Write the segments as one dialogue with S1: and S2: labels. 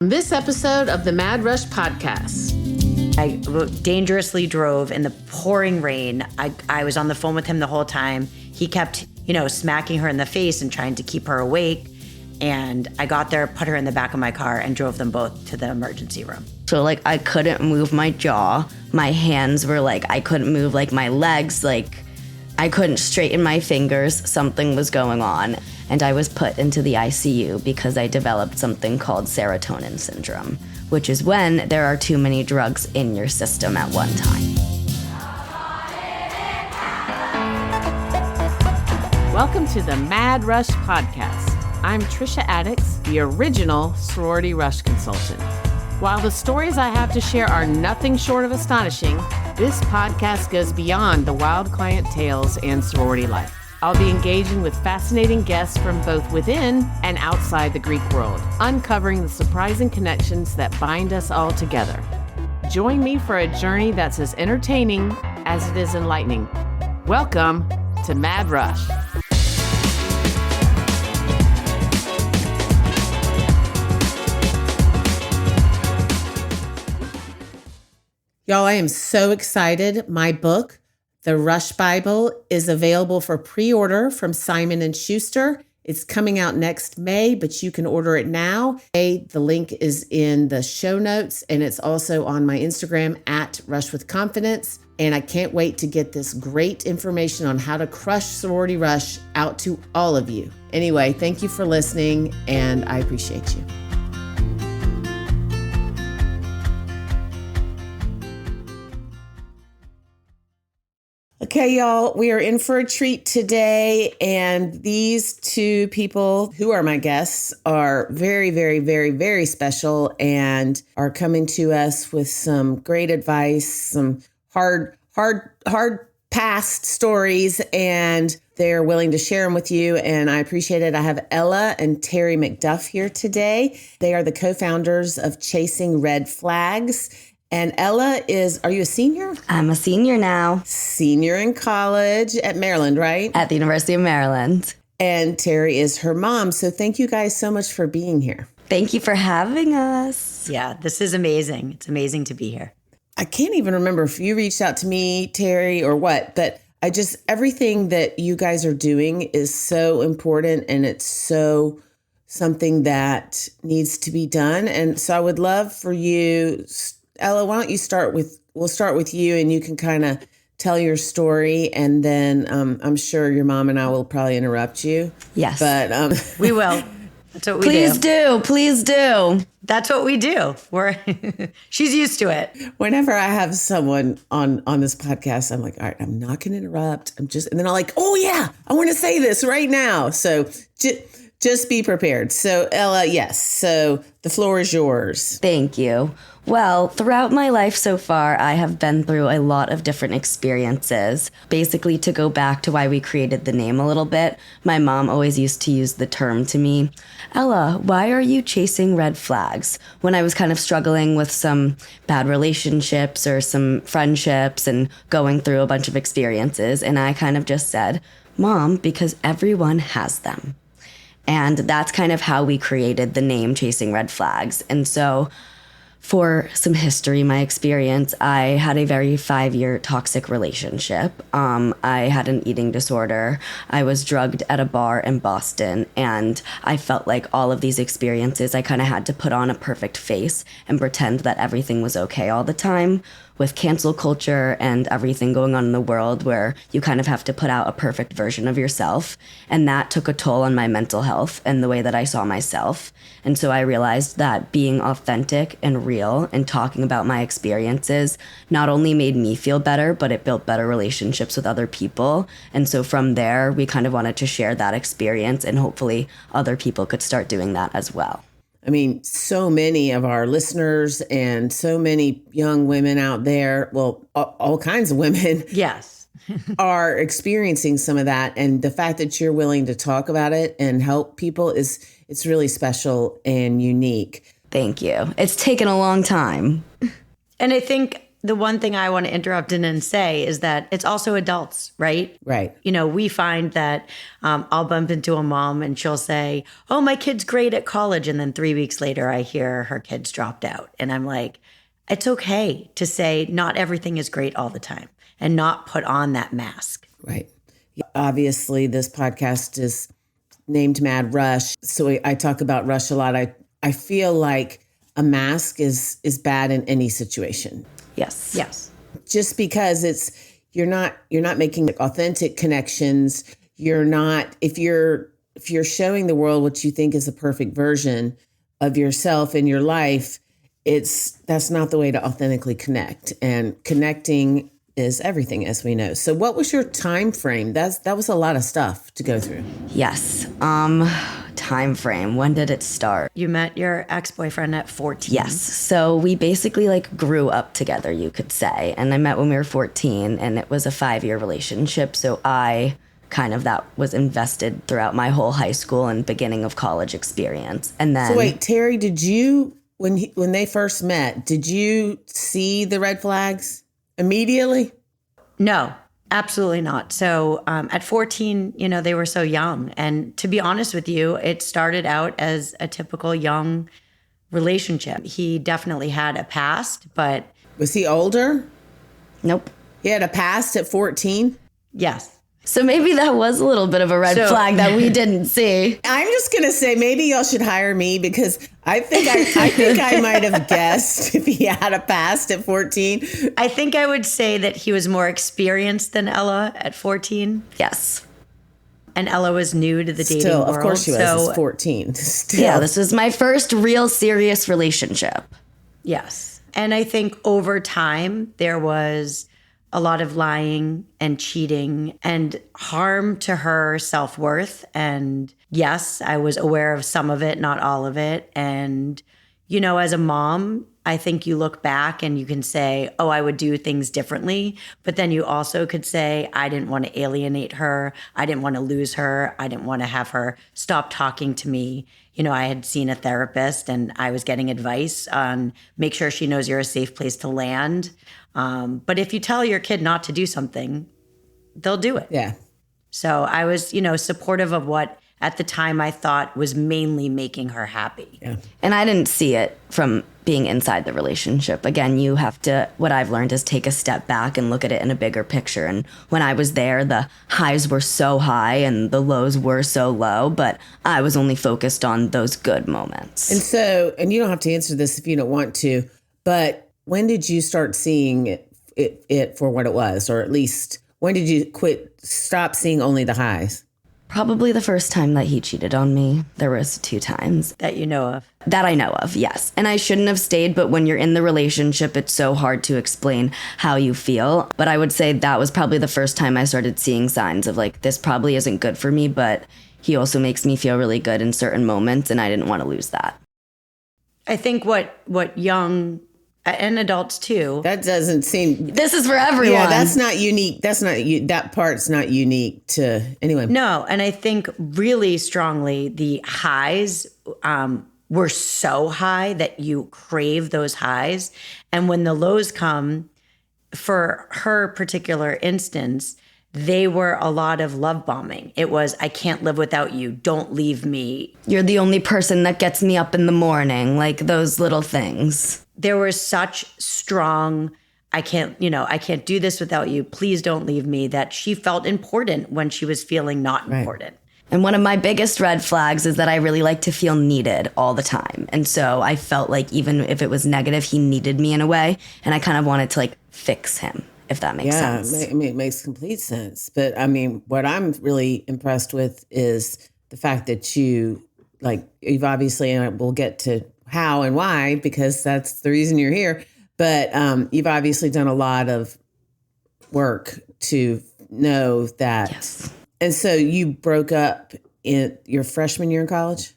S1: This episode of the Mad Rush podcast.
S2: I dangerously drove in the pouring rain. I was on the phone with him the whole time. He kept, smacking her in the face and trying to keep her awake. And I got there, put her in the back of my car, and drove them both to the emergency room.
S3: So I couldn't move my jaw. My hands were I couldn't move my legs. I couldn't straighten my fingers. Something was going on. And I was put into the ICU because I developed something called Serotonin Syndrome, which is when there are too many drugs in your system at one time.
S1: Welcome to the Mad Rush podcast. I'm Trisha Addicks, the original sorority rush consultant. While the stories I have to share are nothing short of astonishing, this podcast goes beyond the wild client tales and sorority life. I'll be engaging with fascinating guests from both within and outside the Greek world, uncovering the surprising connections that bind us all together. Join me for a journey that's as entertaining as it is enlightening. Welcome to Mad Rush. Y'all, I am so excited. My book, The Rush Bible, is available for pre-order from Simon & Schuster. It's coming out next May, but you can order it now. The link is in the show notes, and it's also on my Instagram at Rush with Confidence. And I can't wait to get this great information on how to crush sorority rush out to all of you. Anyway, thank you for listening, and I appreciate you. Okay, y'all, we are in for a treat today, and these two people who are my guests are very, very, very, very special and are coming to us with some great advice, some hard past stories, and they're willing to share them with you, and I appreciate it. I have Ella and Teri Macduff here today. They are the co-founders of Chasing Red Flags. And Ella are you a senior?
S3: I'm a senior now.
S1: Senior in college at Maryland, right?
S3: At the University of Maryland.
S1: And Teri is her mom. So thank you guys so much for being here.
S3: Thank you for having us.
S2: Yeah, this is amazing. It's amazing to be here.
S1: I can't even remember if you reached out to me, Teri, or what, but everything that you guys are doing is so important, and it's so something that needs to be done. And so I would love for you, Ella, why don't you we'll start with you, and you can kind of tell your story, and then I'm sure your mom and I will probably interrupt you.
S3: Yes.
S1: But
S2: we will. That's what we
S3: do. Please do.
S2: That's what we do. She's used to it.
S1: Whenever I have someone on this podcast, I'm like, all right, I'm not going to interrupt. And then I'm like, oh yeah, I want to say this right now. So just be prepared. So Ella, yes. So the floor is yours.
S3: Thank you. Well, throughout my life so far, I have been through a lot of different experiences. Basically, to go back to why we created the name a little bit, my mom always used to use the term to me, Ella, why are you chasing red flags? When I was kind of struggling with some bad relationships or some friendships and going through a bunch of experiences. And I kind of just said, Mom, because everyone has them. And that's kind of how we created the name Chasing Red Flags. And so for some history, my experience, I had a very 5-year toxic relationship. I had an eating disorder. I was drugged at a bar in Boston, and I felt like all of these experiences, I kind of had to put on a perfect face and pretend that everything was okay all the time. With cancel culture and everything going on in the world where you kind of have to put out a perfect version of yourself. And that took a toll on my mental health and the way that I saw myself. And so I realized that being authentic and real and talking about my experiences not only made me feel better, but it built better relationships with other people. And so from there, we kind of wanted to share that experience, and hopefully other people could start doing that as well.
S1: I mean, so many of our listeners and so many young women out there, well, all kinds of women.
S2: Yes.
S1: are experiencing some of that. And the fact that you're willing to talk about it and help people it's really special and unique.
S3: Thank you. It's taken a long time.
S2: And I think the one thing I want to interrupt in and say is that it's also adults, right?
S1: Right.
S2: You know, we find that I'll bump into a mom and she'll say, oh, my kid's great at college. And then 3 weeks later, I hear her kid's dropped out. And I'm like, it's okay to say not everything is great all the time and not put on that mask.
S1: Right. Obviously, this podcast is named Mad Rush. So I talk about rush a lot. I feel like a mask is bad in any situation.
S3: Yes.
S2: Yes.
S1: Just because you're not making authentic connections. You're not, if you're showing the world what you think is a perfect version of yourself in your life, that's not the way to authentically connect. And connecting is everything, as we know. So what was your time frame? That was a lot of stuff to go through.
S3: Yes. Time frame. When did it start?
S2: You met your ex-boyfriend at 14.
S3: Yes. So we basically grew up together, you could say. And I met when we were 14, and it was a 5-year relationship. So that was invested throughout my whole high school and beginning of college experience. And then
S1: So wait, Teri, did you, when they first met, did you see the red flags immediately?
S2: No, absolutely not. So at 14, they were so young. And to be honest with you, it started out as a typical young relationship. He definitely had a past, but...
S1: Was he older?
S3: Nope.
S1: He had a past at 14?
S2: Yes.
S3: So maybe that was a little bit of a red flag that we didn't see.
S1: I'm just going to say maybe y'all should hire me because I think I might have guessed if he had a past at 14.
S2: I think I would say that he was more experienced than Ella at 14.
S3: Yes.
S2: And Ella was new to the dating world.
S1: Of course she was.
S2: So,
S1: it's 14. Still.
S3: Yeah, this was my first real serious relationship.
S2: yes. And I think over time, there was a lot of lying and cheating and harm to her self-worth. And yes, I was aware of some of it, not all of it. And, as a mom, I think you look back and you can say, oh, I would do things differently. But then you also could say, I didn't want to alienate her. I didn't want to lose her. I didn't want to have her stop talking to me. I had seen a therapist and I was getting advice on make sure she knows you're a safe place to land. But if you tell your kid not to do something, they'll do it.
S1: Yeah.
S2: So I was, supportive of what at the time I thought was mainly making her happy.
S1: Yeah.
S3: And I didn't see it from being inside the relationship. Again, you have to, what I've learned is take a step back and look at it in a bigger picture. And when I was there, the highs were so high and the lows were so low, but I was only focused on those good moments.
S1: And you don't have to answer this if you don't want to, but when did you start seeing it for what it was? Or at least when did you stop seeing only the highs?
S3: Probably the first time that he cheated on me. There was 2 times.
S2: That you know of.
S3: That I know of, yes. And I shouldn't have stayed, but when you're in the relationship, it's so hard to explain how you feel. But I would say that was probably the first time I started seeing signs of this probably isn't good for me, but he also makes me feel really good in certain moments, and I didn't want to lose that.
S2: I think what young and adults too.
S1: That doesn't seem.
S3: This is for everyone.
S1: Yeah, that's not unique. That part's not unique to anyone.
S2: No, and I think really strongly the highs were so high that you crave those highs. And when the lows come, for her particular instance, they were a lot of love bombing. It was, I can't live without you. Don't leave me.
S3: You're the only person that gets me up in the morning, those little things.
S2: There was such strong, I can't do this without you. Please don't leave me, that she felt important when she was feeling not important.
S3: And one of my biggest red flags is that I really like to feel needed all the time. And so I felt like even if it was negative, he needed me in a way. And I kind of wanted to fix him, if that makes sense.
S1: Yeah, it makes complete sense. But what I'm really impressed with is the fact that you've obviously, and we'll get to how and why, because that's the reason you're here. But you've obviously done a lot of work to know that.
S3: Yes.
S1: And so you broke up in your freshman year in college?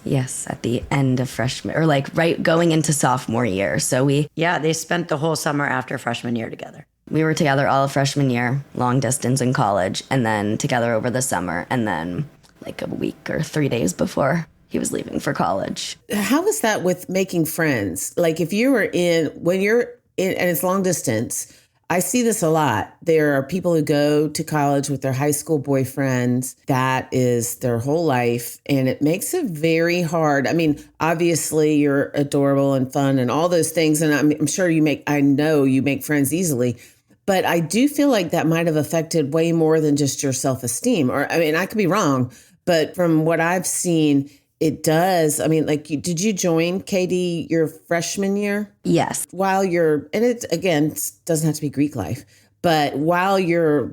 S3: Yes, at the end of freshman, or right going into sophomore year. So
S2: they spent the whole summer after freshman year together.
S3: We were together all of freshman year, long distance in college, and then together over the summer, and then a week or 3 days before he was leaving for college.
S1: How was that with making friends? If you were when you're and it's long distance. I see this a lot. There are people who go to college with their high school boyfriends. That is their whole life. And it makes it very hard. I mean, obviously you're adorable and fun and all those things. And I'm sure I know you make friends easily. But I do feel like that might have affected way more than just your self-esteem. Or, I mean, I could be wrong, but from what I've seen, it does. I mean, like, did you join Katie your freshman year?
S3: Yes.
S1: While you're, and it again doesn't have to be Greek life, but while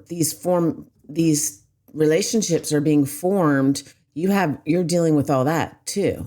S1: these relationships are being formed, you're dealing with all that too.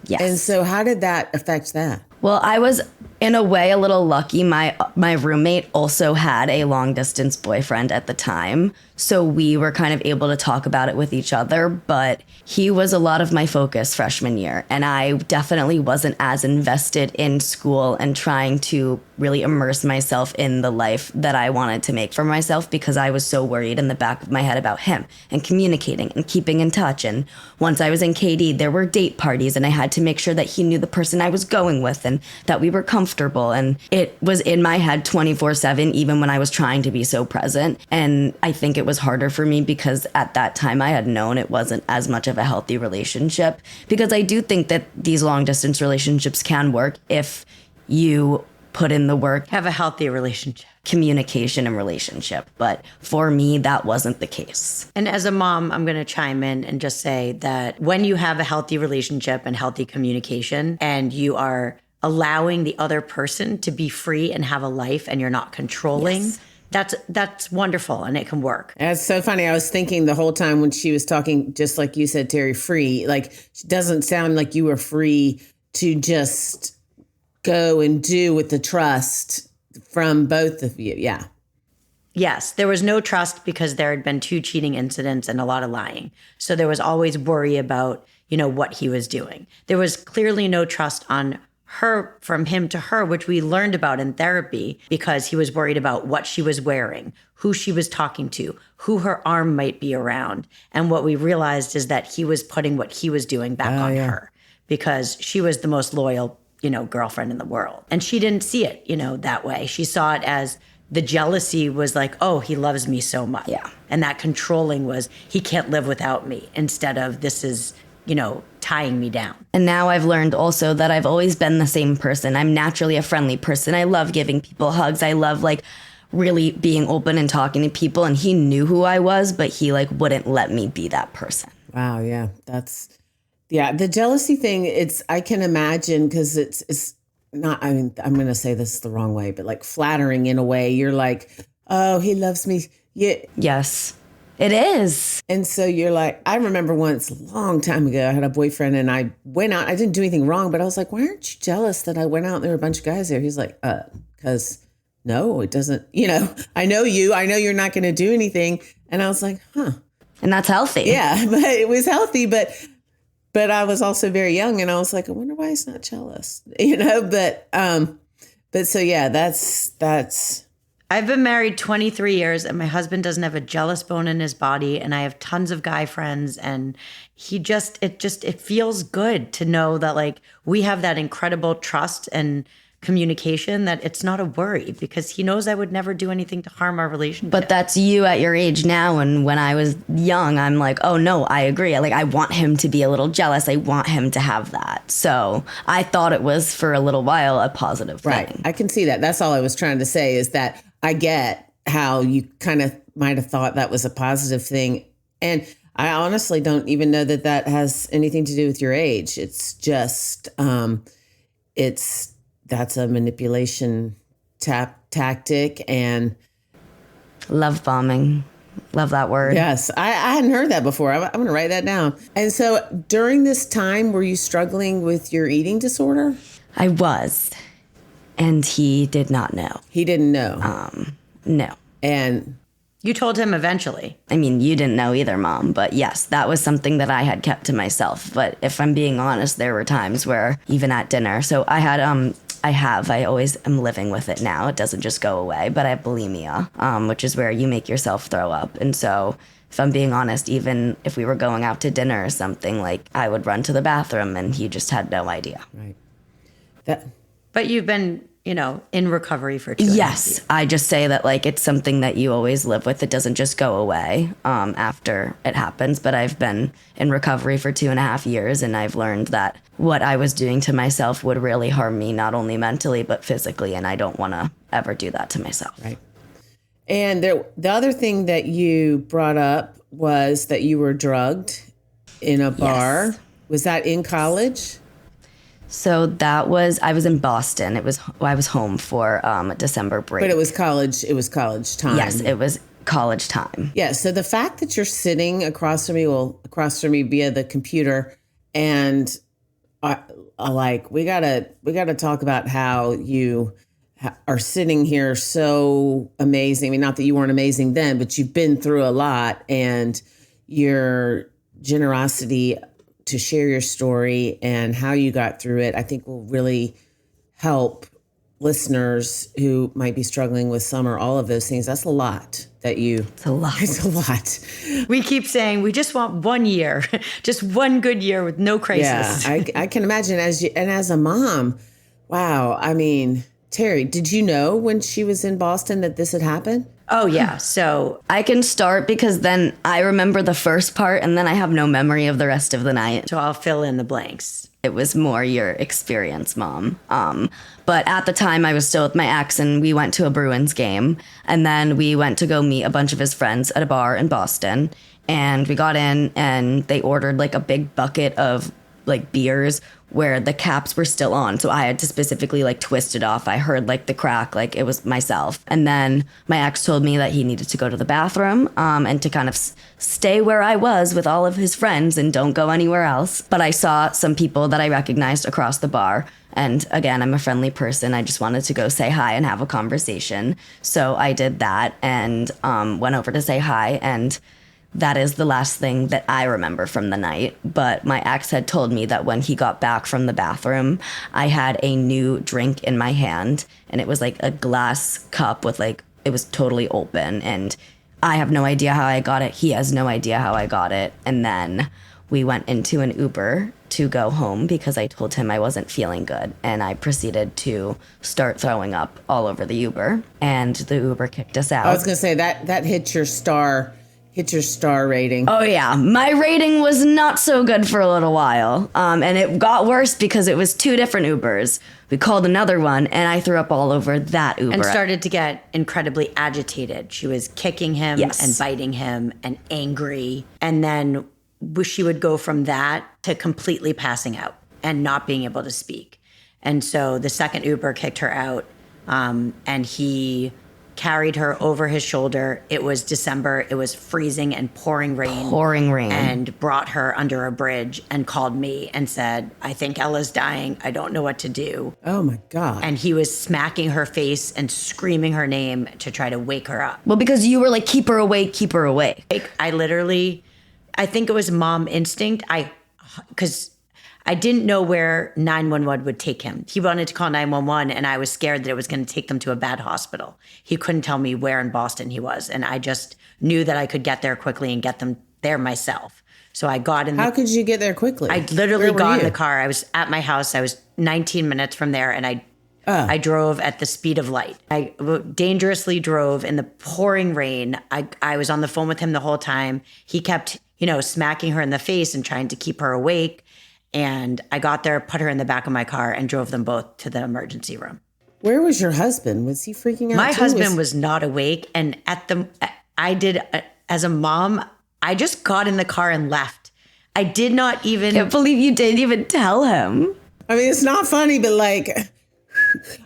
S3: Yes.
S1: And so, how did that affect that?
S3: Well, I was in a way a little lucky. My roommate also had a long distance boyfriend at the time. So we were kind of able to talk about it with each other, but he was a lot of my focus freshman year. And I definitely wasn't as invested in school and trying to really immerse myself in the life that I wanted to make for myself because I was so worried in the back of my head about him and communicating and keeping in touch. And once I was in KD, there were date parties and I had to make sure that he knew the person I was going with and that we were comfortable. And it was in my head 24/7, even when I was trying to be so present. And I think it was harder for me because at that time I had known it wasn't as much of a healthy relationship, because I do think that these long distance relationships can work if you put in the work,
S2: Have a healthy relationship.
S3: communication and relationship. But for me, that wasn't the case.
S2: And as a mom, I'm going to chime in and just say that when you have a healthy relationship and healthy communication and you are allowing the other person to be free and have a life and you're not controlling,
S3: Yes.
S2: that's wonderful and it can work.
S1: That's so funny. I was thinking the whole time when she was talking, just like you said, Teri, free, like it doesn't sound like you were free to just go and do with the trust from both of you. Yeah.
S2: Yes, there was no trust because there had been 2 cheating incidents and a lot of lying. So there was always worry about, what he was doing. There was clearly no trust on her, from him to her, which we learned about in therapy because he was worried about what she was wearing, who she was talking to, who her arm might be around. And what we realized is that he was putting what he was doing back on her because she was the most loyal girlfriend in the world. And she didn't see it, that way. She saw it as the jealousy was like, oh, he loves me so much.
S3: Yeah.
S2: And that controlling was, he can't live without me, instead of this is, tying me down.
S3: And now I've learned also that I've always been the same person. I'm naturally a friendly person. I love giving people hugs. I love really being open and talking to people. And he knew who I was, but he wouldn't let me be that person.
S1: Wow. Yeah. The jealousy thing, I can imagine because it's not, I mean, I'm going to say this the wrong way, but flattering in a way. You're like, oh, he loves me. Yeah.
S3: Yes, it is.
S1: And so you're like, I remember once a long time ago, I had a boyfriend and I went out. I didn't do anything wrong, but I was like, why aren't you jealous that I went out and there were a bunch of guys there? He's like, because no, it doesn't, I know you, I know you're not going to do anything. And I was like, huh.
S3: And that's healthy.
S1: Yeah, but it was healthy, but I was also very young and I was like, I wonder why he's not jealous, but so yeah, that's.
S2: I've been married 23 years and my husband doesn't have a jealous bone in his body, and I have tons of guy friends, and it feels good to know that we have that incredible trust and communication, that it's not a worry because he knows I would never do anything to harm our relationship.
S3: But that's you at your age now. And when I was young, I'm like, oh no, I agree. I want him to be a little jealous. I want him to have that. So I thought it was for a little while a positive thing.
S1: Right. I can see that. That's all I was trying to say, is that I get how you kind of might have thought that was a positive thing. And I honestly don't even know that has anything to do with your age. It's just, that's a manipulation tactic and
S3: love bombing. Love that word.
S1: Yes. I hadn't heard that before. I'm going to write that down. And so during this time, were you struggling with your eating disorder?
S3: I was. And he did not know.
S1: He didn't know.
S3: No.
S1: And
S2: you told him eventually.
S3: I mean, you didn't know either, Mom. But yes, that was something that I had kept to myself. But if I'm being honest, there were times where even at dinner. So I had, I always am living with it now. It doesn't just go away. But I have bulimia, which is where you make yourself throw up. And so if I'm being honest, even if we were going out to dinner or something, I would run to the bathroom and he just had no idea.
S1: Right.
S2: But you've been in recovery for 2.5 years.
S3: Yes, I just say that like it's something that you always live with. It doesn't just go away after it happens. But I've been in recovery for 2.5 years, and I've learned that what I was doing to myself would really harm me, not only mentally but physically, and I don't want to ever do that to myself.
S1: Right. And the other thing that you brought up was that you were drugged in a bar.
S3: Yes.
S1: Was that in college?
S3: So I was in Boston. I was home for a December break.
S1: But it was college time.
S3: Yes, it was college time.
S1: Yeah. So the fact that you're sitting across from me via the computer, and we gotta talk about how you are sitting here so amazing. I mean, not that you weren't amazing then, but you've been through a lot, and your generosity to share your story and how you got through it, I think will really help listeners who might be struggling with some or all of those things. That's a lot
S3: It's a lot.
S1: It's a lot.
S2: We keep saying we just want 1 year, just one good year with no crisis.
S1: Yeah, I can imagine as a mom. Wow. I mean, Teri, did you know when she was in Boston that this had happened?
S2: Oh, yeah. So
S3: I can start because then I remember the first part and then I have no memory of the rest of the night.
S2: I'll fill in the blanks.
S3: It was more your experience, Mom. But at the time, I was still with my ex, and we went to a Bruins game. And then we went to go meet a bunch of his friends at a bar in Boston. And we got in, and they ordered like a big bucket of like beers where the caps were still on. So I had to specifically like twist it off. I heard like the crack, like it was myself. And then my ex told me that he needed to go to the bathroom and to kind of stay where I was with all of his friends and don't go anywhere else. But I saw some people that I recognized across the bar. And again, I'm a friendly person. I just wanted to go say hi and have a conversation. So I did that and went over to say hi, and that is the last thing that I remember from the night. But my ex had told me that when he got back from the bathroom, I had a new drink in my hand, and it was like a glass cup with like, it was totally open, and I have no idea how I got it. He has no idea how I got it. And then we went into an Uber to go home because I told him I wasn't feeling good, and I proceeded to start throwing up all over the Uber, and the Uber kicked us out.
S1: I was going to say that hit your star rating.
S3: Oh yeah, my rating was not so good for a little while, and it got worse because it was 2 different Ubers. We called another one, and I threw up all over that Uber.
S2: And started to get incredibly agitated. She was kicking him
S3: Yes.
S2: and biting him and angry. And then she would go from that to completely passing out and not being able to speak. And so the second Uber kicked her out, and he carried her over his shoulder. It was December. It was freezing and pouring rain. And brought her under a bridge and called me and said, "I think Ella's dying. I don't know what to do."
S1: Oh my God.
S2: And he was smacking her face and screaming her name to try to wake her up.
S3: Well, because you were like, keep her awake, keep her awake.
S2: I think it was mom instinct. Because I didn't know where 911 would take him. He wanted to call 911, and I was scared that it was going to take them to a bad hospital. He couldn't tell me where in Boston he was, and I just knew that I could get there quickly and get them there myself. So I got in.
S1: How could you get there quickly?
S2: I literally got in the car. I was at my house. I was 19 minutes from there, and I drove at the speed of light. I dangerously drove in the pouring rain. I was on the phone with him the whole time. He kept, smacking her in the face and trying to keep her awake. And I got there, put her in the back of my car, and drove them both to the emergency room.
S1: Where was your husband? Was he freaking out?
S2: My husband was not awake. And as a mom, I just got in the car and left. I did not even.
S3: Can't believe you didn't even tell him.
S1: I mean, it's not funny, but like,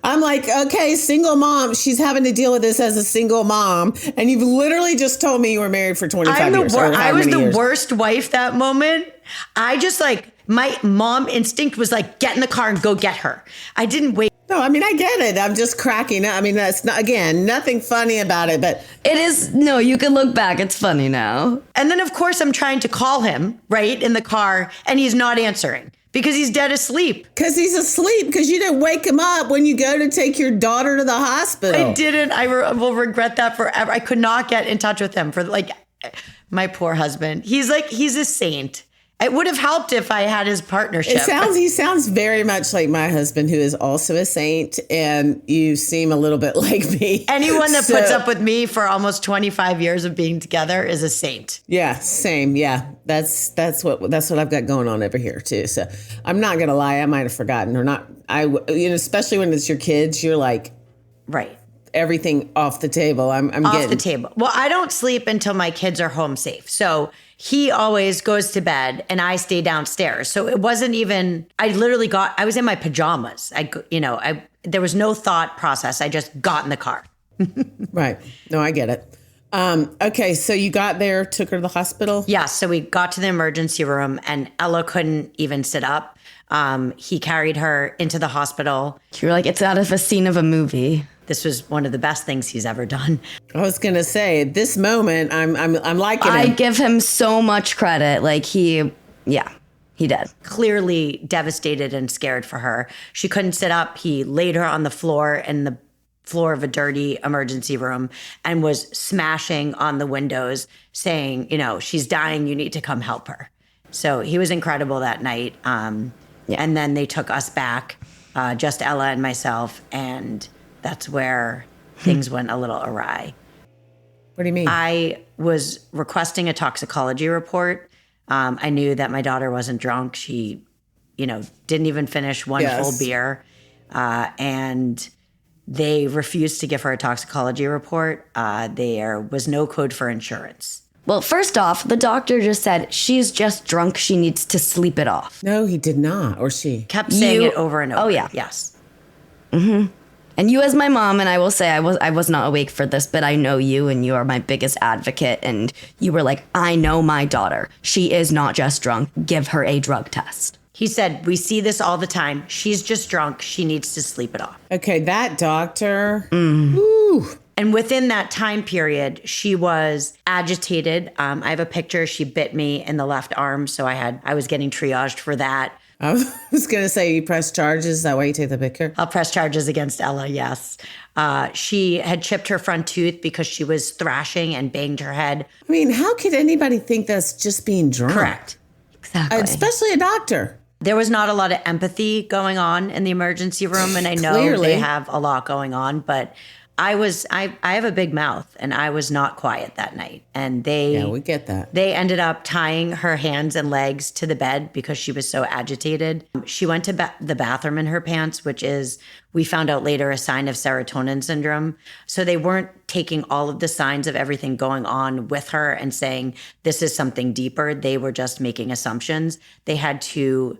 S1: I'm like, okay, single mom. She's having to deal with this as a single mom. And you've literally just told me you were married for 25 years.
S2: I was the worst wife that moment. I just my mom instinct was like, get in the car and go get her. I didn't wait.
S1: No, I mean, I get it. I'm just cracking up. I mean, that's not, again, nothing funny about it, but
S3: It is, no, you can look back. It's funny now.
S2: And then, of course, I'm trying to call him, right, in the car, and he's not answering because he's dead asleep.
S1: because he's asleep, because you didn't wake him up when you go to take your daughter to the hospital.
S2: I didn't. I will regret that forever. I could not get in touch with him for my poor husband. He's a saint. It would have helped if I had his partnership.
S1: He sounds very much like my husband, who is also a saint, and you seem a little bit like me.
S2: Anyone that puts up with me for almost 25 years of being together is a saint.
S1: Yeah, same. Yeah, that's what I've got going on over here too. So I'm not gonna lie, I might have forgotten or not. Especially when it's your kids, you're like,
S2: right.
S1: Everything off the table. I'm
S2: off
S1: getting
S2: the table. Well, I don't sleep until my kids are home safe. So he always goes to bed and I stay downstairs. So it wasn't even, I was in my pajamas. There was no thought process. I just got in the car.
S1: Right. No, I get it. Okay. So you got there, took her to the hospital?
S2: Yeah. So we got to the emergency room and Ella couldn't even sit up. He carried her into the hospital.
S3: You're like, it's out of a scene of a movie.
S2: This was one of the best things he's ever done.
S1: I was gonna say, at this moment, I'm liking him.
S3: I give him so much credit. Like he did.
S2: Clearly devastated and scared for her. She couldn't sit up. He laid her on the floor in the floor of a dirty emergency room and was smashing on the windows saying, she's dying. You need to come help her. So he was incredible that night. And then they took us back, just Ella and myself, and that's where things went a little awry.
S1: What do you mean?
S2: I was requesting a toxicology report. I knew that my daughter wasn't drunk. She, didn't even finish one full beer. And they refused to give her a toxicology report. There was no code for insurance.
S3: Well, first off, the doctor just said, she's just drunk. She needs to sleep it off.
S1: No, he did not. Or she.
S2: Kept saying it over and over.
S3: Oh, yeah.
S2: Yes.
S3: Mm-hmm. And you as my mom, and I will say I was not awake for this, but I know you and you are my biggest advocate. And you were like, I know my daughter. She is not just drunk. Give her a drug test.
S2: He said, we see this all the time. She's just drunk. She needs to sleep it off.
S1: Okay, that doctor. Ooh.
S2: And within that time period, she was agitated. I have a picture. She bit me in the left arm. So I was getting triaged for that.
S1: I was going to say, you press charges. That way you take the picture.
S2: I'll press charges against Ella, yes. She had chipped her front tooth because she was thrashing and banged her head.
S1: I mean, how could anybody think that's just being drunk?
S2: Correct.
S3: Exactly.
S1: Especially a doctor.
S2: There was not a lot of empathy going on in the emergency room. And I know
S1: Clearly.
S2: they have a lot going on, but I have a big mouth and I was not quiet that night. And
S1: we get that.
S2: They ended up tying her hands and legs to the bed because she was so agitated. She went to the bathroom in her pants, which is, we found out later, a sign of serotonin syndrome. So they weren't taking all of the signs of everything going on with her and saying, this is something deeper. They were just making assumptions. They had two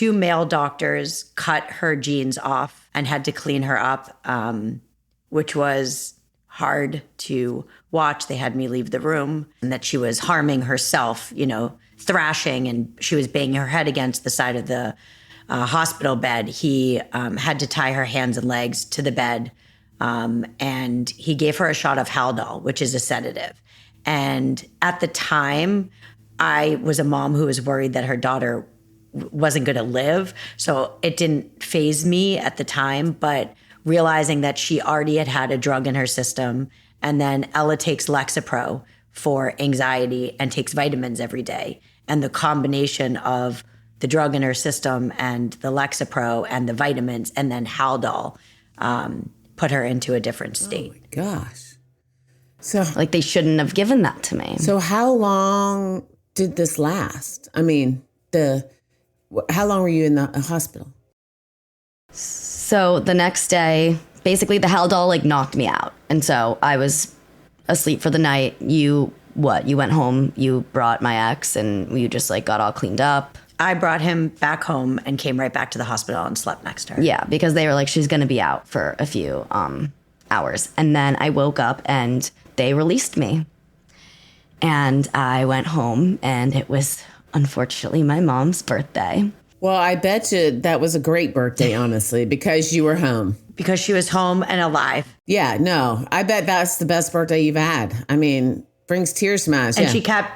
S2: male doctors cut her jeans off and had to clean her up, which was hard to watch. They had me leave the room and that she was harming herself, thrashing, and she was banging her head against the side of the hospital bed. He had to tie her hands and legs to the bed. And he gave her a shot of Haldol, which is a sedative. And at the time, I was a mom who was worried that her daughter wasn't going to live. So it didn't faze me at the time, but realizing that she already had a drug in her system. And then Ella takes Lexapro for anxiety and takes vitamins every day. And the combination of the drug in her system and the Lexapro and the vitamins and then Haldol put her into a different state.
S1: Oh my gosh. So
S3: Like they shouldn't have given that to me.
S1: So how long did this last? I mean, how long were you in the hospital?
S3: So the next day, basically the Haldol knocked me out. And so I was asleep for the night. You went home, you brought my ex and you just got all cleaned up.
S2: I brought him back home and came right back to the hospital and slept next to her.
S3: Yeah, because they were like, she's going to be out for a few hours. And then I woke up and they released me. And I went home and it was unfortunately my mom's birthday.
S1: Well, I bet you that was a great birthday, honestly, because you were home.
S2: Because she was home and alive.
S1: Yeah, no, I bet that's the best birthday you've had. I mean, brings tears to my eyes.
S2: And she kept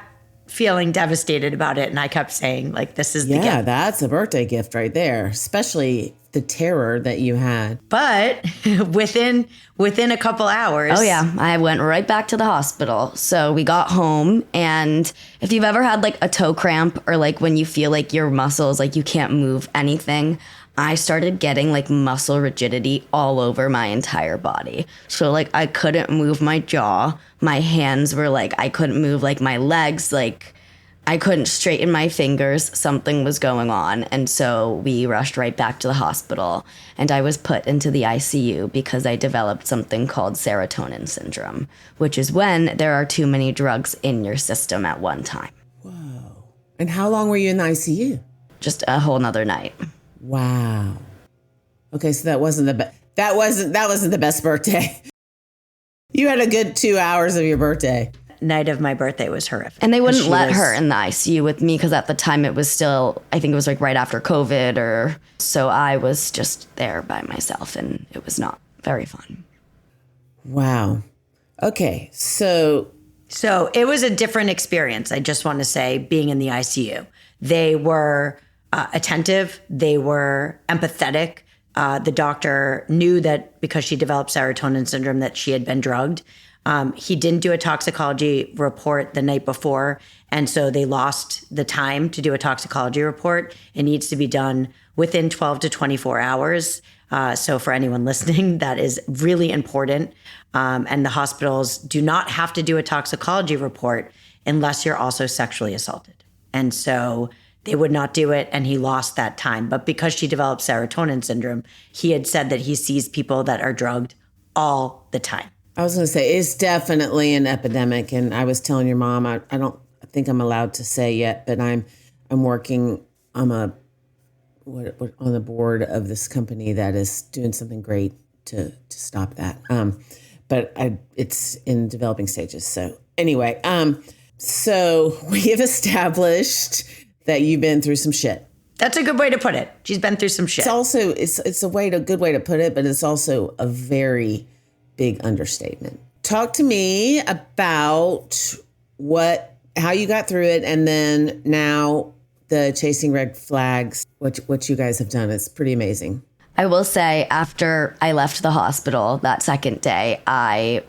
S2: feeling devastated about it. And I kept saying, this is the gift.
S1: Yeah, that's a birthday gift right there, especially the terror that you had.
S2: But within a couple hours.
S3: Oh, yeah. I went right back to the hospital. So we got home. And if you've ever had like a toe cramp or like when you feel like your muscles, like you can't move anything, I started getting like muscle rigidity all over my entire body. So like I couldn't move my jaw. My hands were like, I couldn't move like my legs. Like I couldn't straighten my fingers. Something was going on. And so we rushed right back to the hospital. And I was put into the ICU because I developed something called serotonin syndrome, which is when there are too many drugs in your system at one time.
S1: Whoa. And how long were you in the ICU?
S3: Just a whole nother night.
S1: Wow. Okay, so that wasn't the best birthday. You had a good 2 hours of your birthday.
S2: Night of my birthday was horrific.
S3: And they wouldn't let her in the ICU with me because at the time it was still, I think it was like right after COVID so I was just there by myself and it was not very fun.
S1: Wow. Okay. So
S2: it was a different experience. I just want to say, being in the ICU, they were attentive. They were empathetic. The doctor knew that because she developed serotonin syndrome that she had been drugged. He didn't do a toxicology report the night before, and so they lost the time to do a toxicology report. It needs to be done within 12 to 24 hours. So for anyone listening, that is really important. And the hospitals do not have to do a toxicology report unless you're also sexually assaulted. And so they would not do it, and he lost that time. But because she developed serotonin syndrome, he had said that he sees people that are drugged all the time.
S1: I was going to say, it's definitely an epidemic. And I was telling your mom, I think I'm allowed to say yet, but I'm working on on the board of this company that is doing something great to stop that. But it's in developing stages. So anyway, so we have established that you've been through some shit.
S2: That's a good way to put it. She's been through some shit.
S1: It's also, it's a good way to put it, but it's also a very big understatement. Talk to me about how you got through it, and then now the chasing red flags, what you guys have done. It's pretty amazing.
S3: I will say, after I left the hospital that second day, I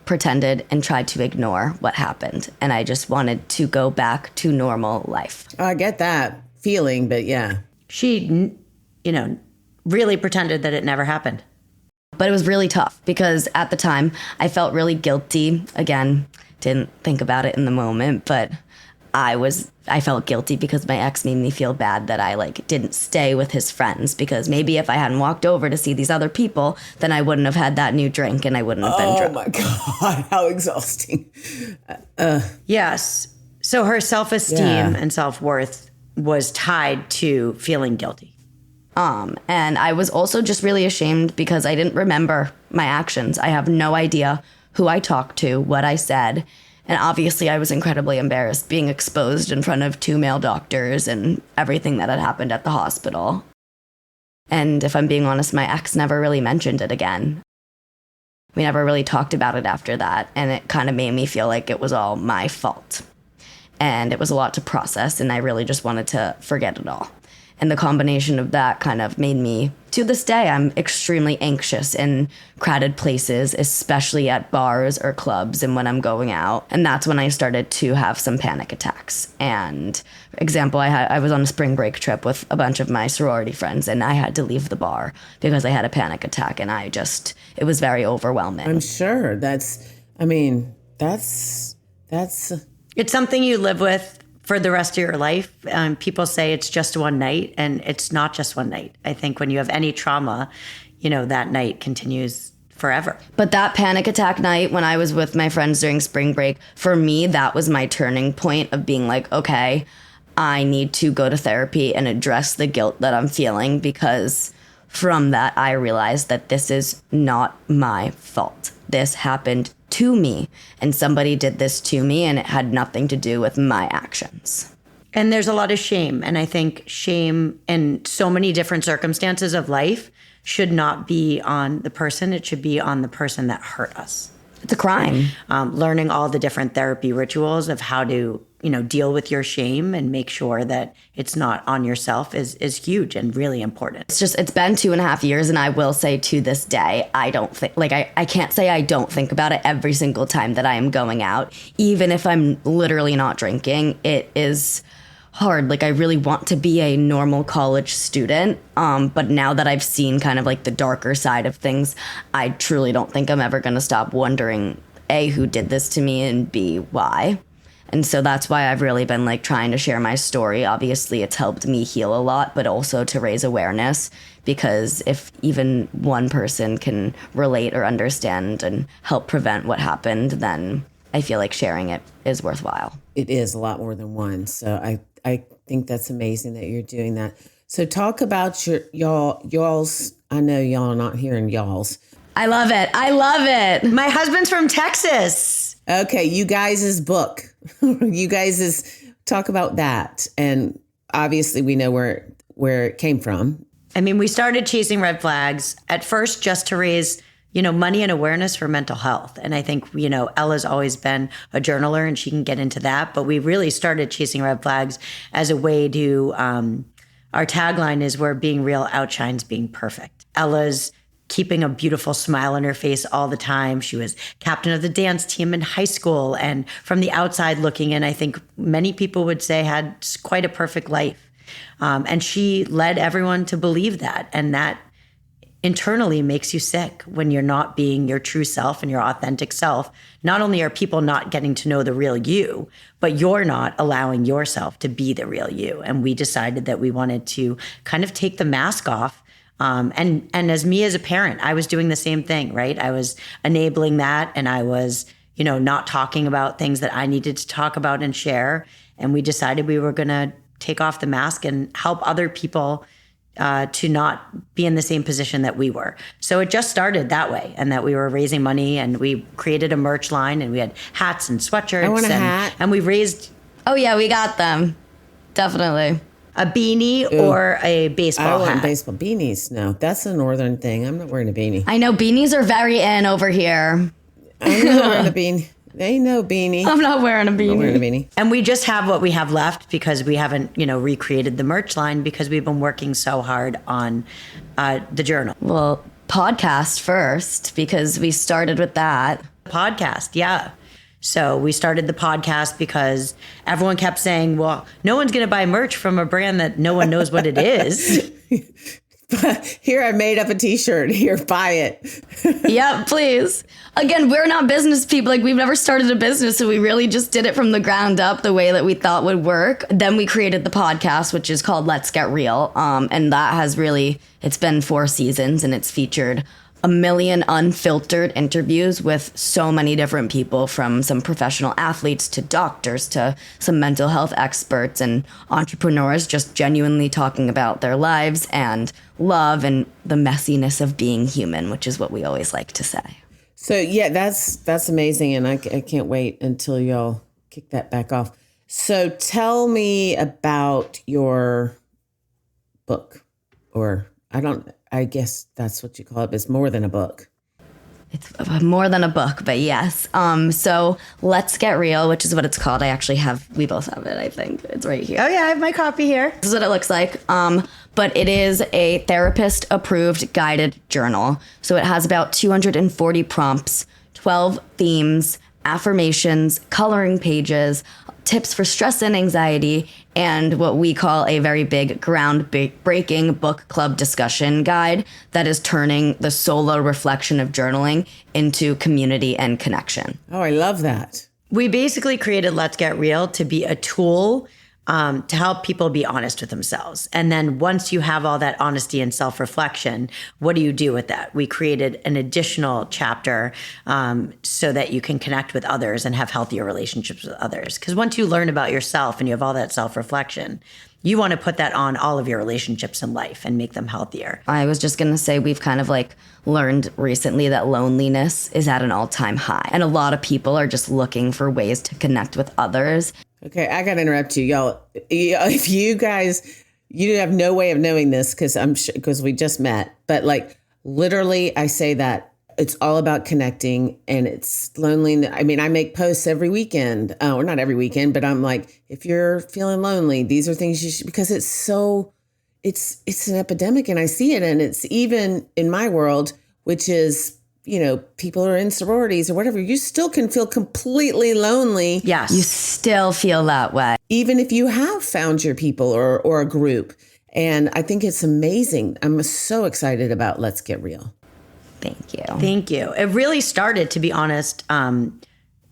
S3: pretended and tried to ignore what happened. And I just wanted to go back to normal life.
S1: I get that feeling, but yeah.
S2: She, really pretended that it never happened.
S3: But it was really tough because at the time I felt really guilty. Again, didn't think about it in the moment, but I felt guilty because my ex made me feel bad that I didn't stay with his friends, because maybe if I hadn't walked over to see these other people, then I wouldn't have had that new drink and I wouldn't have been drunk.
S1: Oh my God, how exhausting.
S2: Yes. So her self-esteem and self-worth was tied to feeling guilty.
S3: And I was also just really ashamed because I didn't remember my actions. I have no idea who I talked to, what I said. And obviously I was incredibly embarrassed being exposed in front of 2 male doctors and everything that had happened at the hospital. And if I'm being honest, my ex never really mentioned it again. We never really talked about it after that. And it kind of made me feel like it was all my fault. And it was a lot to process, and I really just wanted to forget it all. And the combination of that kind of made me, to this day, I'm extremely anxious in crowded places, especially at bars or clubs and when I'm going out. And that's when I started to have some panic attacks. And for example, I was on a spring break trip with a bunch of my sorority friends, and I had to leave the bar because I had a panic attack, and it was very overwhelming.
S1: I'm sure that's.
S2: It's something you live with for the rest of your life. People say it's just one night, and it's not just one night. I think when you have any trauma, that night continues forever.
S3: But that panic attack night when I was with my friends during spring break, for me, that was my turning point of being like, okay, I need to go to therapy and address the guilt that I'm feeling, because from that, I realized that this is not my fault. This happened to me, and somebody did this to me, and it had nothing to do with my actions.
S2: And there's a lot of shame. And I think shame in so many different circumstances of life should not be on the person. It should be on the person that hurt us.
S3: It's a crime.
S2: Learning all the different therapy rituals of how to deal with your shame and make sure that it's not on yourself is huge and really important.
S3: It's been 2.5 years, and I will say to this day, I don't think, I can't say I don't think about it every single time that I am going out. Even if I'm literally not drinking, it is hard. I really want to be a normal college student. But now that I've seen kind of the darker side of things, I truly don't think I'm ever going to stop wondering, A, who did this to me, and B, why. And so that's why I've really been trying to share my story. Obviously, it's helped me heal a lot, but also to raise awareness, because if even one person can relate or understand and help prevent what happened, then I feel like sharing it is worthwhile.
S4: It is a lot more than one. So I think that's amazing that you're doing that. So talk about y'all's. I know y'all are not hearing y'all's.
S3: I love it. I love it.
S2: My husband's from Texas.
S4: Okay, you guys' book. You guys' talk about that. And obviously we know where it came from.
S2: I mean, we started Chasing Red Flags at first just to raise, money and awareness for mental health. And I think, Ella's always been a journaler and she can get into that. But we really started Chasing Red Flags as a way to, our tagline is where being real outshines being perfect. Ella's keeping a beautiful smile on her face all the time. She was captain of the dance team in high school. And from the outside looking in, I think many people would say had quite a perfect life. And she led everyone to believe that. And that internally makes you sick when you're not being your true self and your authentic self. Not only are people not getting to know the real you, but you're not allowing yourself to be the real you. And we decided that we wanted to kind of take the mask off. And as me as a parent, I was doing the same thing, right? I was enabling that, and I was, not talking about things that I needed to talk about and share. And we decided we were going to take off the mask and help other people to not be in the same position that we were. So it just started that way, and that we were raising money, and we created a merch line, and we had hats and sweatshirts.
S4: I want a hat.
S2: And we raised.
S3: Oh yeah, we got them. Definitely.
S2: A beanie or a baseball hat.
S4: I want baseball beanies. No, that's a northern thing. I'm not wearing a beanie.
S3: I know beanies are very in over here.
S4: I'm not wearing a beanie. They know beanie.
S3: I'm not wearing a beanie.
S4: I'm wearing a beanie.
S2: And we just have what we have left because we haven't, recreated the merch line because we've been working so hard on the journal.
S3: Well, podcast first, because we started with that.
S2: Podcast, yeah. So we started the podcast because everyone kept saying, well, no one's going to buy merch from a brand that no one knows what it is.
S4: Here, I made up a t-shirt. Here, buy it.
S3: Yeah, please. Again, we're not business people. We've never started a business, so we really just did it from the ground up the way that we thought would work. Then we created the podcast, which is called Let's Get Real. And that has it's been 4 seasons, and it's featured 1 million unfiltered interviews with so many different people, from some professional athletes to doctors to some mental health experts and entrepreneurs, just genuinely talking about their lives and love and the messiness of being human, which is what we always like to say.
S4: So yeah, that's amazing. And I can't wait until y'all kick that back off. So tell me about your book, or I guess that's what you call it. It's more than a book.
S3: It's more than a book, but yes. So Let's Get Real, which is what it's called. We both have it, I think. It's right here.
S2: Oh yeah, I have my copy here.
S3: This is what it looks like. But it is a therapist-approved guided journal. So it has about 240 prompts, 12 themes, affirmations, coloring pages, tips for stress and anxiety, and what we call a very big groundbreaking book club discussion guide that is turning the solo reflection of journaling into community and connection.
S4: Oh, I love that.
S2: We basically created Let's Get Real to be a tool to help people be honest with themselves. And then once you have all that honesty and self-reflection, what do you do with that? We created an additional chapter so that you can connect with others and have healthier relationships with others. Because once you learn about yourself and you have all that self-reflection, you want to put that on all of your relationships in life and make them healthier.
S3: I was just going to say, we've kind of learned recently that loneliness is at an all-time high. And a lot of people are just looking for ways to connect with others.
S4: Okay, I got to interrupt you, y'all. If you guys, you have no way of knowing this because we just met, but literally I say that it's all about connecting, and it's lonely. I mean, I make posts every weekend, or not every weekend, but I'm like, if you're feeling lonely, these are things you should, because it's an epidemic, and I see it. And it's even in my world, which is, people are in sororities or whatever, you still can feel completely lonely.
S2: Yes.
S3: You still feel that way.
S4: Even if you have found your people or a group. And I think it's amazing. I'm so excited about Let's Get Real.
S3: Thank you.
S2: Thank you. It really started, to be honest,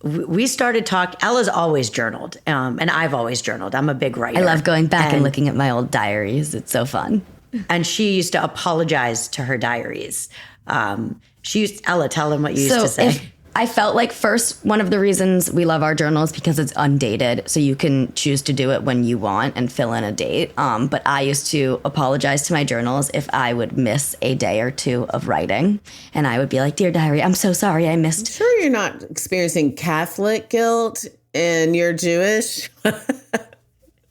S2: we started talking. Ella's always journaled, and I've always journaled. I'm a big writer.
S3: I love going back and looking at my old diaries. It's so fun.
S2: And she used to apologize to her diaries. Ella, tell them what you used to say.
S3: I felt like first, one of the reasons we love our journal is because it's undated. So you can choose to do it when you want and fill in a date. But I used to apologize to my journals if I would miss a day or two of writing. And I would be like, dear diary, I'm so sorry I missed.
S4: I'm sure you're not experiencing Catholic guilt and you're Jewish.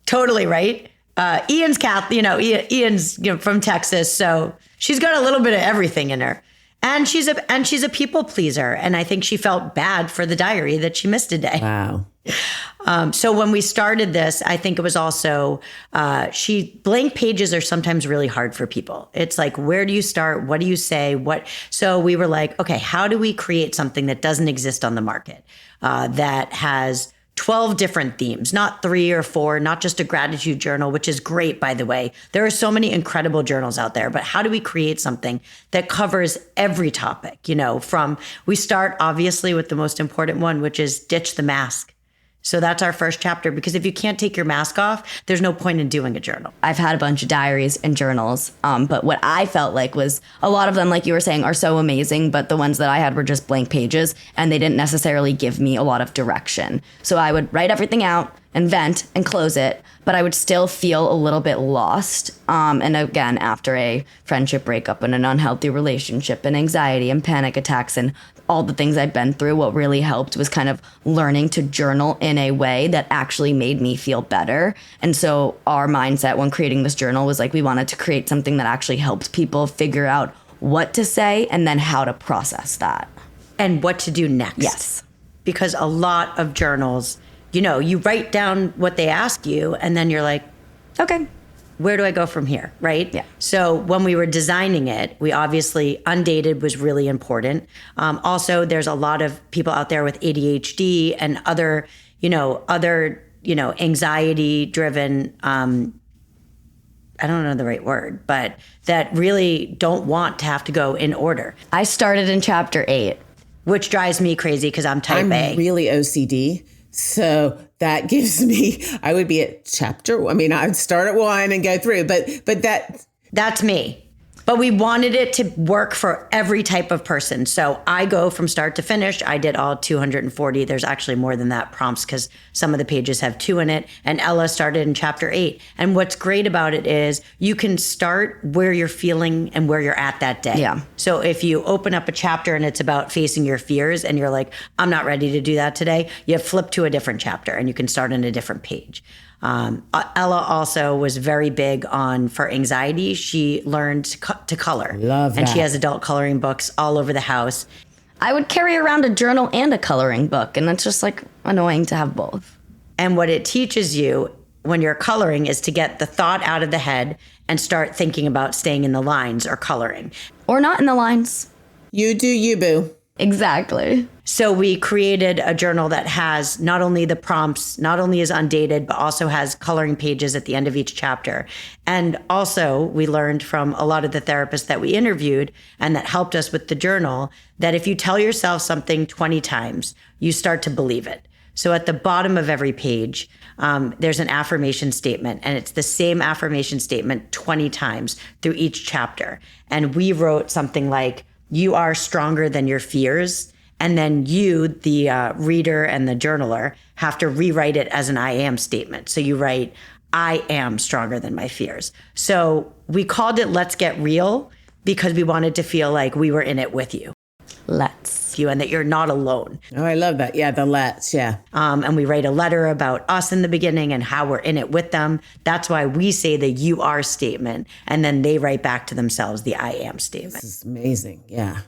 S2: Totally right. Ian's Catholic, Ian's from Texas. So she's got a little bit of everything in her. And she's a people pleaser. And I think she felt bad for the diary that she missed a day.
S4: Wow.
S2: So when we started this, I think it was also, blank pages are sometimes really hard for people. It's like, where do you start? What do you say? So we were like, okay, how do we create something that doesn't exist on the market, that has 12 different themes, not 3 or 4, not just a gratitude journal, which is great, by the way. There are so many incredible journals out there, but how do we create something that covers every topic? We start obviously with the most important one, which is ditch the mask. So that's our first chapter, because if you can't take your mask off, there's no point in doing a journal.
S3: I've had a bunch of diaries and journals, but what I felt like was a lot of them, like you were saying, are so amazing, but the ones that I had were just blank pages, and they didn't necessarily give me a lot of direction. So I would write everything out and vent and close it, but I would still feel a little bit lost. And again, after a friendship breakup and an unhealthy relationship and anxiety and panic attacks and all the things I'd been through, what really helped was kind of learning to journal in a way that actually made me feel better. And so our mindset when creating this journal was like, we wanted to create something that actually helped people figure out what to say and then how to process that.
S2: And what to do next.
S3: Yes.
S2: Because a lot of journals, you write down what they ask you and then you're like, okay, where do I go from here? Right?
S3: Yeah.
S2: So when we were designing it, we obviously, undated was really important. Also, there's a lot of people out there with ADHD and other anxiety driven, I don't know the right word, but that really don't want to have to go in order.
S3: I started in chapter 8.
S2: Which drives me crazy because I'm type A.
S4: I'm really OCD. So that gives me, I would be at I'd start at 1 and go through, but
S2: that's me. But we wanted it to work for every type of person. So I go from start to finish. I did all 240. There's actually more than that prompts because some of the pages have 2 in it. And Ella started in chapter 8. And what's great about it is you can start where you're feeling and where you're at that day.
S3: Yeah.
S2: So if you open up a chapter and it's about facing your fears and you're like, I'm not ready to do that today, you flip to a different chapter and you can start on a different page. Ella also was very big for anxiety. She learned to color.
S4: Love that.
S2: And she has adult coloring books all over the house.
S3: I would carry around a journal and a coloring book, and it's just like annoying to have both.
S2: And what it teaches you when you're coloring is to get the thought out of the head and start thinking about staying in the lines or coloring.
S3: Or not in the lines.
S4: you do you, boo.
S3: Exactly.
S2: So we created a journal that has not only the prompts, not only is undated, but also has coloring pages at the end of each chapter. And also we learned from a lot of the therapists that we interviewed and that helped us with the journal that if you tell yourself something 20 times, you start to believe it. So at the bottom of every page, there's an affirmation statement, and it's the same affirmation statement 20 times through each chapter. And we wrote something like, you are stronger than your fears. And then you, the reader and the journaler, have to rewrite it as an I am statement. So you write, I am stronger than my fears. So we called it Let's Get Real because we wanted to feel like we were in it with you.
S3: Let's.
S2: And that you're not alone.
S4: Oh, I love that. Yeah, the let's, yeah.
S2: And we write a letter about us in the beginning and how we're in it with them. That's why we say the you are statement. And then they write back to themselves the I am statement.
S4: This is amazing. Yeah.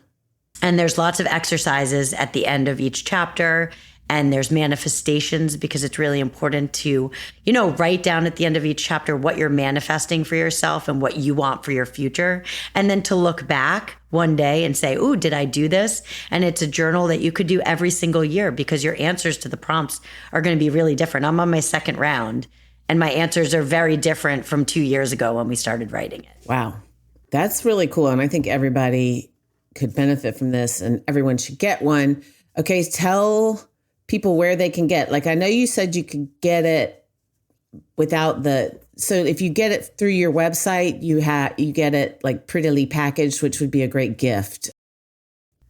S2: And there's lots of exercises at the end of each chapter. And there's manifestations, because it's really important to, write down at the end of each chapter what you're manifesting for yourself and what you want for your future. And then to look back one day and say, ooh, did I do this? And it's a journal that you could do every single year, because your answers to the prompts are going to be really different. I'm on my second round, and my answers are very different from 2 years ago when we started writing it.
S4: Wow. That's really cool. And I think everybody could benefit from this, and everyone should get one. Okay, tell people where they can get. Like, I know you said you could get it without so if you get it through your website, you get it like prettily packaged, which would be a great gift.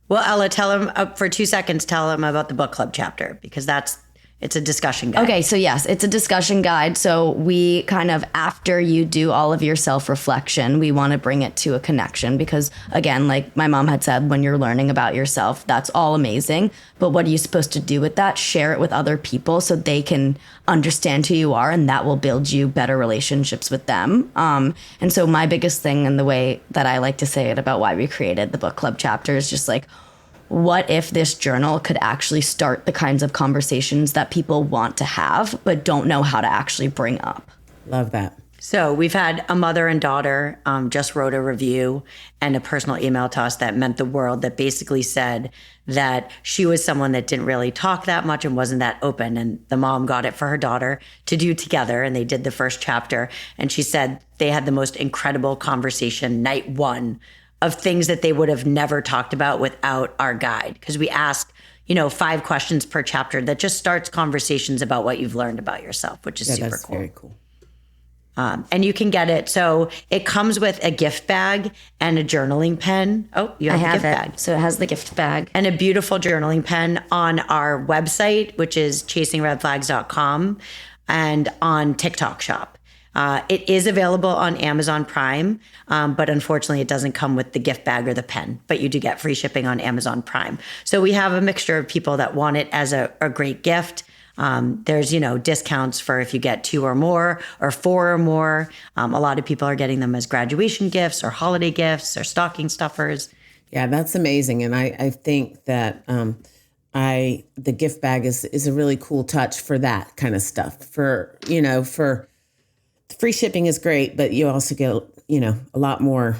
S2: Well, Ella, tell them for 2 seconds, tell them about the book club chapter, because it's a discussion guide.
S3: Okay, so yes, it's a discussion guide. So we kind of, after you do all of your self-reflection, we want to bring it to a connection, because again, like my mom had said, when you're learning about yourself, that's all amazing. But what are you supposed to do with that? Share it with other people so they can understand who you are, and that will build you better relationships with them. And so my biggest thing, and the way that I like to say it about why we created the book club chapter, is just like, what if this journal could actually start the kinds of conversations that people want to have but don't know how to actually bring up?
S4: Love that.
S2: So we've had a mother and daughter just wrote a review and a personal email to us that meant the world, that basically said that she was someone that didn't really talk that much and wasn't that open. And the mom got it for her daughter to do together. And they did the first chapter. And she said they had the most incredible conversation night one of things that they would have never talked about without our guide. Because we ask, 5 questions per chapter that just starts conversations about what you've learned about yourself, which is super
S4: that's
S2: cool.
S4: Very cool.
S2: And you can get it. So it comes with a gift bag and a journaling pen. Oh, you have the gift bag.
S3: So it has the gift bag.
S2: And a beautiful journaling pen on our website, which is chasingredflags.com, and on TikTok Shop. It is available on Amazon Prime, but unfortunately it doesn't come with the gift bag or the pen, but you do get free shipping on Amazon Prime. So we have a mixture of people that want it as a great gift. There's, discounts for if you get 2 or more or 4 or more. A lot of people are getting them as graduation gifts or holiday gifts or stocking stuffers.
S4: Yeah, that's amazing. And I think that the gift bag is a really cool touch for that kind of stuff. For free shipping is great, but you also get, a lot more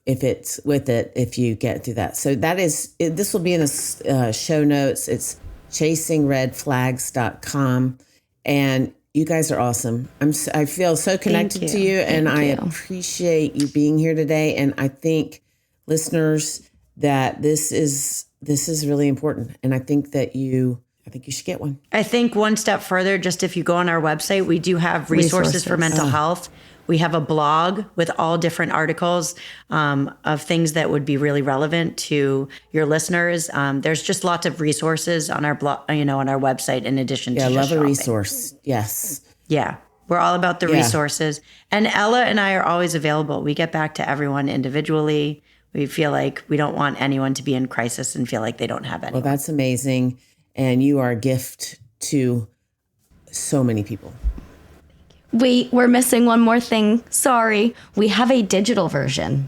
S4: if it's with it, if you get through that. So this will be in the show notes. It's chasingredflags.com. And you guys are awesome. I feel so connected to you, and I appreciate you being here today. And I think, listeners, that this is really important. And I think that you should get one.
S2: I think one step further, just if you go on our website, we do have resources for mental health. We have a blog with all different articles of things that would be really relevant to your listeners. There's just lots of resources on our blog, on our website, in addition to
S4: I love
S2: shopping.
S4: a resource. Yes.
S2: Yeah. We're all about the resources. And Ella and I are always available. We get back to everyone individually. We feel like we don't want anyone to be in crisis and feel like they don't have anyone.
S4: Well, that's amazing. And you are a gift to so many people.
S3: Wait, we're missing one more thing. Sorry. We have a digital version.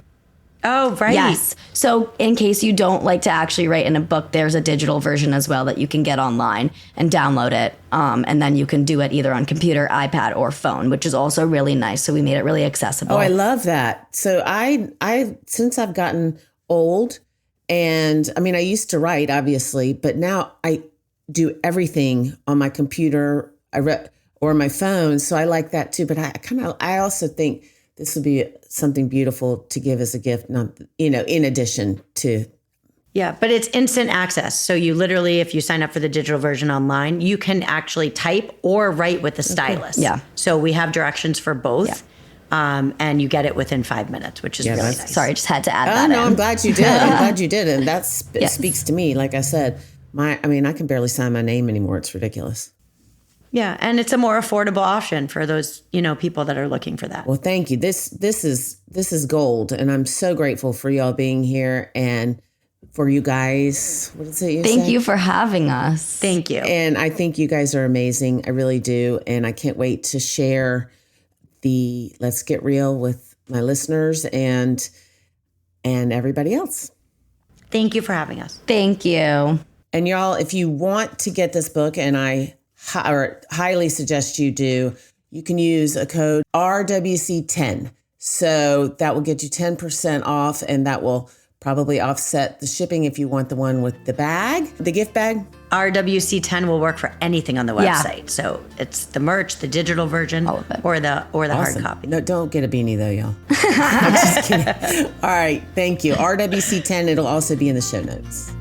S2: Oh, right.
S3: Yes. So in case you don't like to actually write in a book, there's a digital version as well that you can get online and download it. And then you can do it either on computer, iPad, or phone, which is also really nice. So we made it really accessible.
S4: Oh, I love that. So I since I've gotten old, and I mean, I used to write, obviously, but now I do everything on my computer or my phone. So I like that too. But I also think this would be something beautiful to give as a gift, not, in addition to.
S2: Yeah, but it's instant access. So you literally, if you sign up for the digital version online, you can actually type or write with the stylus.
S3: Yeah.
S2: So we have directions for both. Yeah. And you get it within 5 minutes, which is really nice.
S3: Sorry, just had to add that in.
S4: I'm glad you did. And that speaks to me. Like I said, I can barely sign my name anymore. It's ridiculous.
S2: Yeah, and it's a more affordable option for those, people that are looking for that.
S4: Well, thank you. This is gold, and I'm so grateful for y'all being here and for you guys. What is it you
S3: Thank
S4: said?
S3: you for having us.
S2: Thank you.
S4: And I think you guys are amazing. I really do, and I can't wait to share the Let's Get Real with my listeners and everybody else.
S2: Thank you for having us.
S3: Thank you.
S4: And y'all, if you want to get this book, and I highly suggest you do, you can use a code RWC10. So that will get you 10% off, and that will probably offset the shipping if you want the one with the bag, the gift bag.
S2: RWC10 will work for anything on the
S3: Yeah.
S2: website. So it's the merch, the digital version,
S3: All of it.
S2: or the hard
S4: Awesome.
S2: copy.
S4: No, don't get a beanie though, y'all. I'm just kidding. All right, thank you. RWC10, it'll also be in the show notes.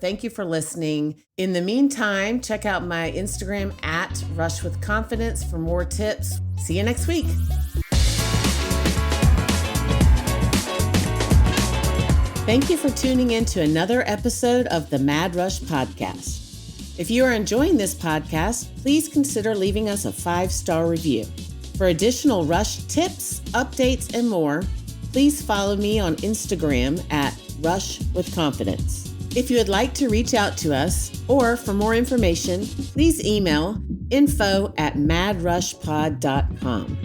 S4: Thank you for listening. In the meantime, check out my Instagram at Rush with Confidence for more tips. See you next week. Thank you for tuning in to another episode of the Mad Rush Podcast. If you are enjoying this podcast, please consider leaving us a 5-star review. For additional Rush tips, updates, and more, please follow me on Instagram at Rush with Confidence. If you would like to reach out to us or for more information, please email info@madrushpod.com.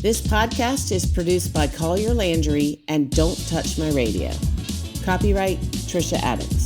S4: This podcast is produced by Collier Landry and Don't Touch My Radio. Copyright Trisha Addicks.